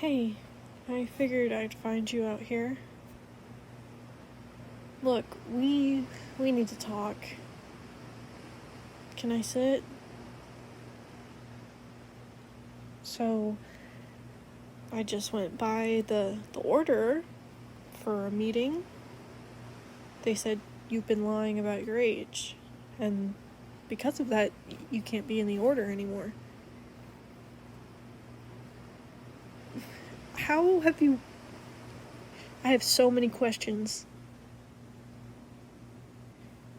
Hey, I figured I'd find you out here. Look, we need to talk. Can I sit? So, I just went by the order for a meeting. They said you've been lying about your age, and because of that, you can't be in the order anymore. How have you... I have so many questions.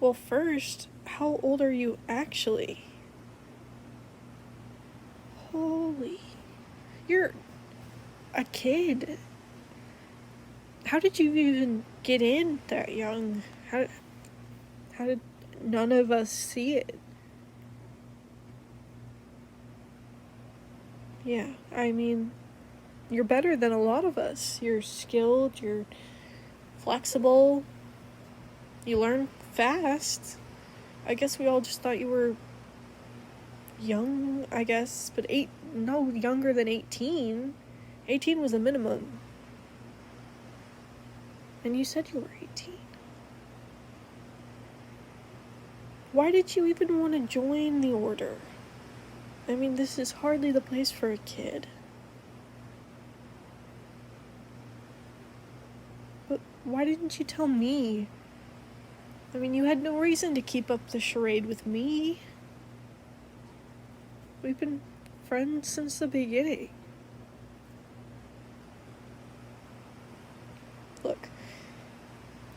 Well, first, how old are you actually? Holy... You're a kid. How did you even get in that young? How did none of us see it? Yeah, I mean, you're better than a lot of us. You're skilled, you're flexible, you learn fast. I guess we all just thought you were young, I guess, but no younger than 18. 18 was the minimum. And you said you were 18. Why did you even want to join the order? I mean, this is hardly the place for a kid. But why didn't you tell me? I mean, you had no reason to keep up the charade with me. We've been friends since the beginning. Look,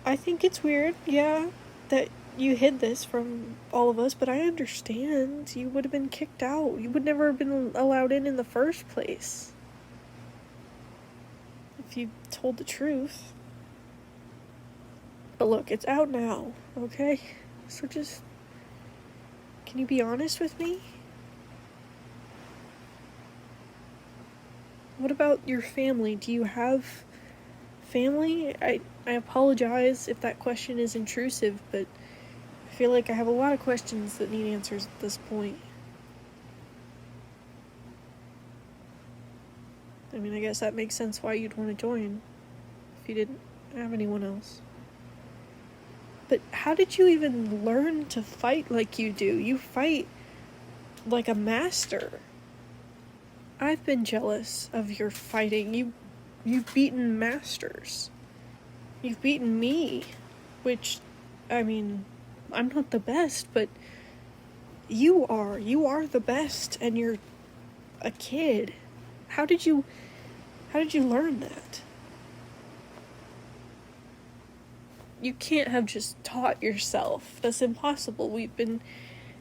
I think it's weird, yeah, that you hid this from all of us, but I understand. You would have been kicked out. You would never have been allowed in the first place if you told the truth. But look, it's out now, okay? So just... can you be honest with me? What about your family? Do you have family? I apologize if that question is intrusive, but I feel like I have a lot of questions that need answers at this point. I mean, I guess that makes sense why you'd want to join if you didn't have anyone else. But how did you even learn to fight like you do? You fight like a master. I've been jealous of your fighting. You've beaten masters. You've beaten me, which, I mean, I'm not the best, but you are. You are the best, and you're a kid. How did you learn that? You can't have just taught yourself. That's impossible. We've been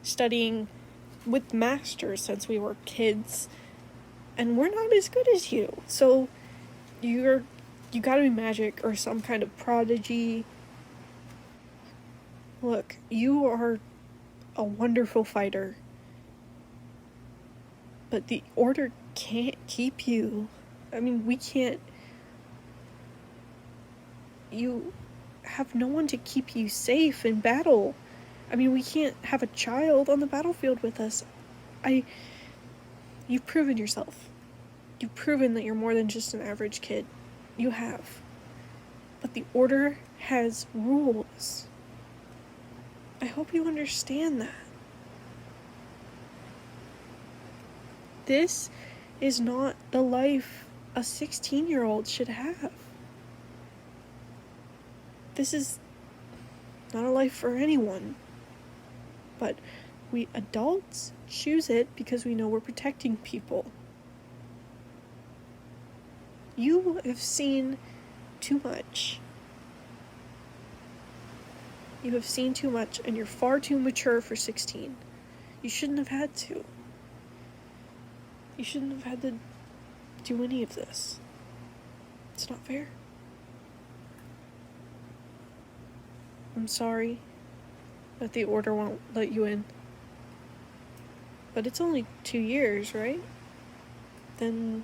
studying with masters since we were kids, and we're not as good as you. So you gotta be magic or some kind of prodigy. Look, you are a wonderful fighter, but the order can't keep you. I mean, we can't... You have no one to keep you safe in battle. I mean, we can't have a child on the battlefield with us. You've proven yourself. You've proven that you're more than just an average kid. You have. But the order has rules. I hope you understand that. This is not the life a 16-year-old should have. This is not a life for anyone. But we adults choose it because we know we're protecting people. You have seen too much. You have seen too much, and you're far too mature for 16. You shouldn't have had to. You shouldn't have had to do any of this. It's not fair. I'm sorry that the order won't let you in. But it's only 2 years, right? Then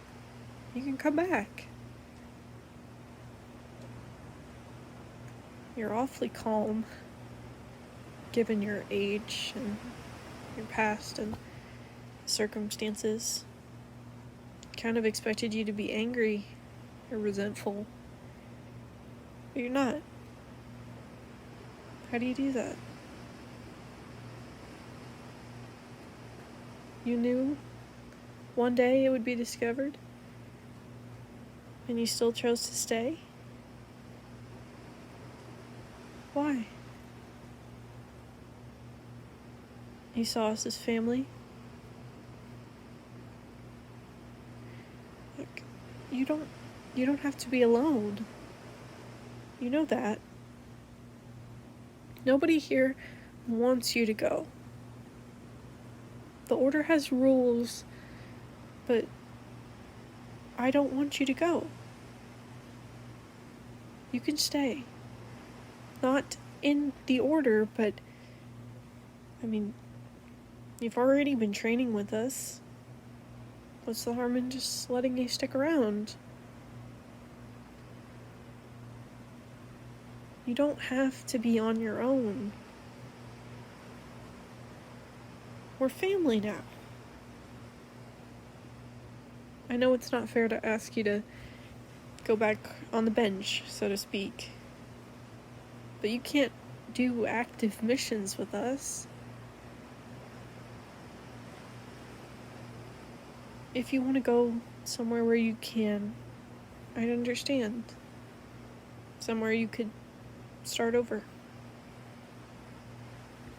you can come back. You're awfully calm, given your age and your past and circumstances. kind of expected you to be angry or resentful. But you're not. How do you do that? You knew one day it would be discovered, and you still chose to stay? Why? You saw us as family? Look, you don't have to be alone. You know that. Nobody here wants you to go. The Order has rules, but I don't want you to go. You can stay. Not in the Order, but I mean, you've already been training with us. What's the harm in just letting you stick around? You don't have to be on your own. We're family now. I know it's not fair to ask you to go back on the bench, so to speak. But you can't do active missions with us. If you want to go somewhere where you can, I'd understand. Somewhere you could start over.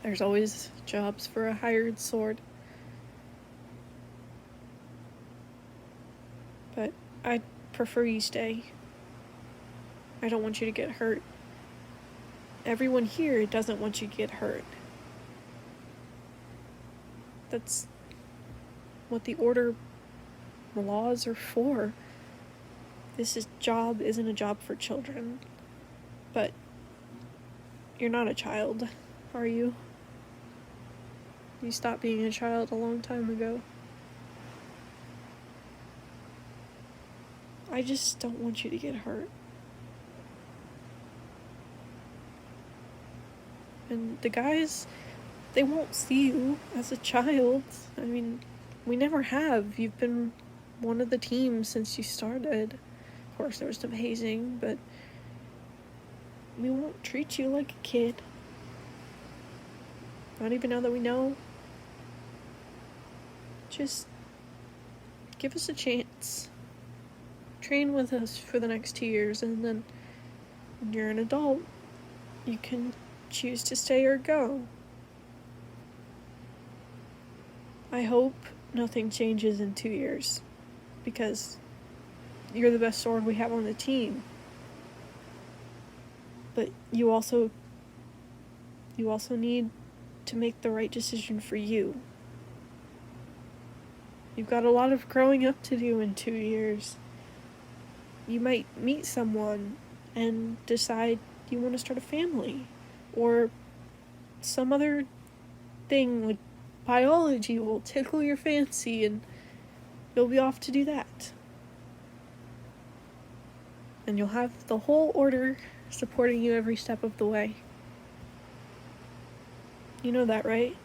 There's always jobs for a hired sword. But I'd prefer you stay. I don't want you to get hurt. Everyone here doesn't want you to get hurt. That's what the Order laws are for. This job isn't a job for children. But you're not a child, are you? You stopped being a child a long time ago. I just don't want you to get hurt. And the guys, they won't see you as a child. I mean, we never have. You've been one of the teams since you started. Of course, there was some hazing, but we won't treat you like a kid. Not even now that we know. Just give us a chance. Train with us for the next 2 years, and then when you're an adult, you can choose to stay or go. I hope nothing changes in 2 years, because you're the best sword we have on the team. But you also need to make the right decision for you. You've got a lot of growing up to do in 2 years. You might meet someone and decide you want to start a family, or some other thing like biology will tickle your fancy and you'll be off to do that. And you'll have the whole Order supporting you every step of the way. You know that, right?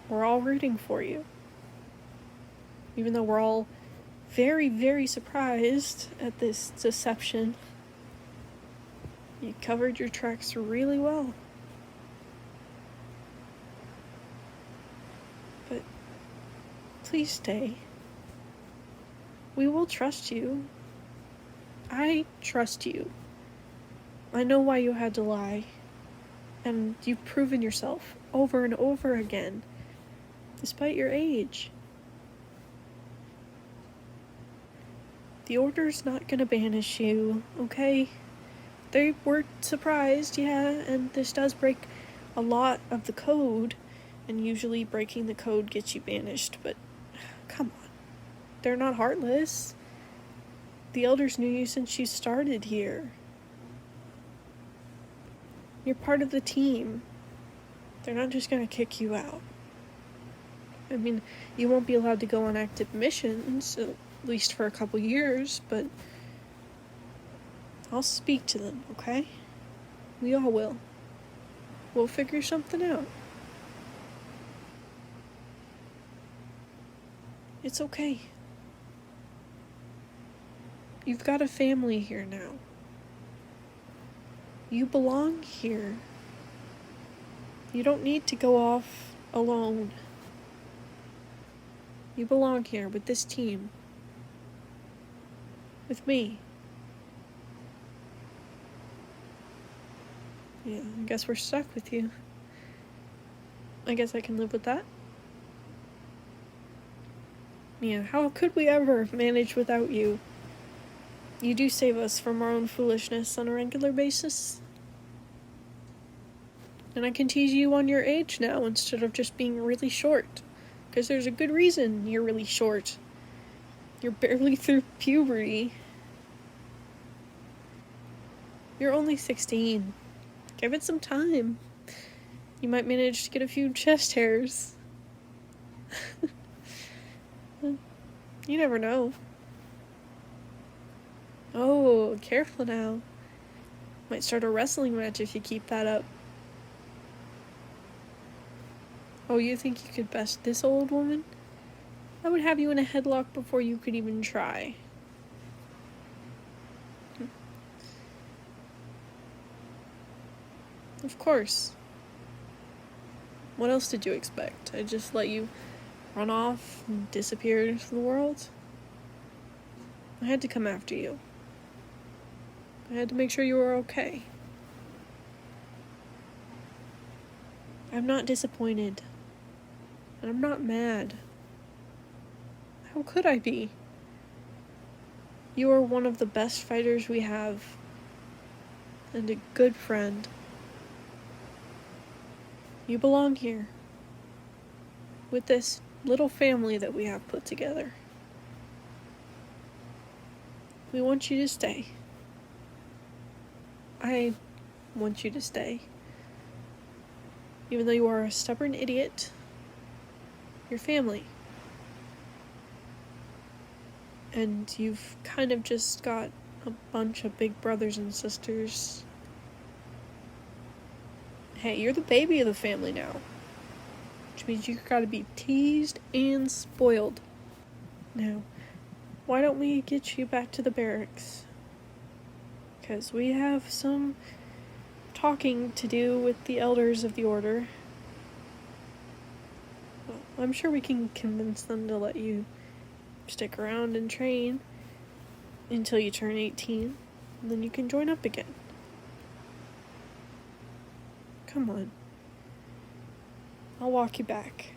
We're all rooting for you. Even though we're all very, very surprised at this deception. You covered your tracks really well. But please stay. We will trust you. I trust you. I know why you had to lie. And you've proven yourself over and over again, despite your age. The Order's not gonna banish you, okay? They were surprised, yeah, and this does break a lot of the code, and usually breaking the code gets you banished, but come on. They're not heartless. The Elders knew you since you started here. You're part of the team. They're not just gonna kick you out. I mean, you won't be allowed to go on active missions, at least for a couple years, but I'll speak to them, okay? We all will. We'll figure something out. It's okay. You've got a family here now. You belong here. You don't need to go off alone. You belong here with this team. With me. Yeah, I guess we're stuck with you. I guess I can live with that. Yeah, how could we ever manage without you? You do save us from our own foolishness on a regular basis. And I can tease you on your age now instead of just being really short. Because there's a good reason you're really short. You're barely through puberty. You're only 16. Give it some time. You might manage to get a few chest hairs. You never know. Oh, careful now. Might start a wrestling match if you keep that up. Oh, you think you could best this old woman? I would have you in a headlock before you could even try. Of course. What else did you expect? I just let you run off and disappear into the world? I had to come after you. I had to make sure you were okay. I'm not disappointed. And I'm not mad. How could I be? You are one of the best fighters we have. And a good friend. You belong here. With this little family that we have put together. We want you to stay. I want you to stay. Even though you are a stubborn idiot, you're family. And you've kind of just got a bunch of big brothers and sisters. Hey, you're the baby of the family now. Which means you gotta be teased and spoiled. Now, why don't we get you back to the barracks? Because we have some talking to do with the elders of the order. Well, I'm sure we can convince them to let you stick around and train until you turn 18, and then you can join up again. Come on. I'll walk you back.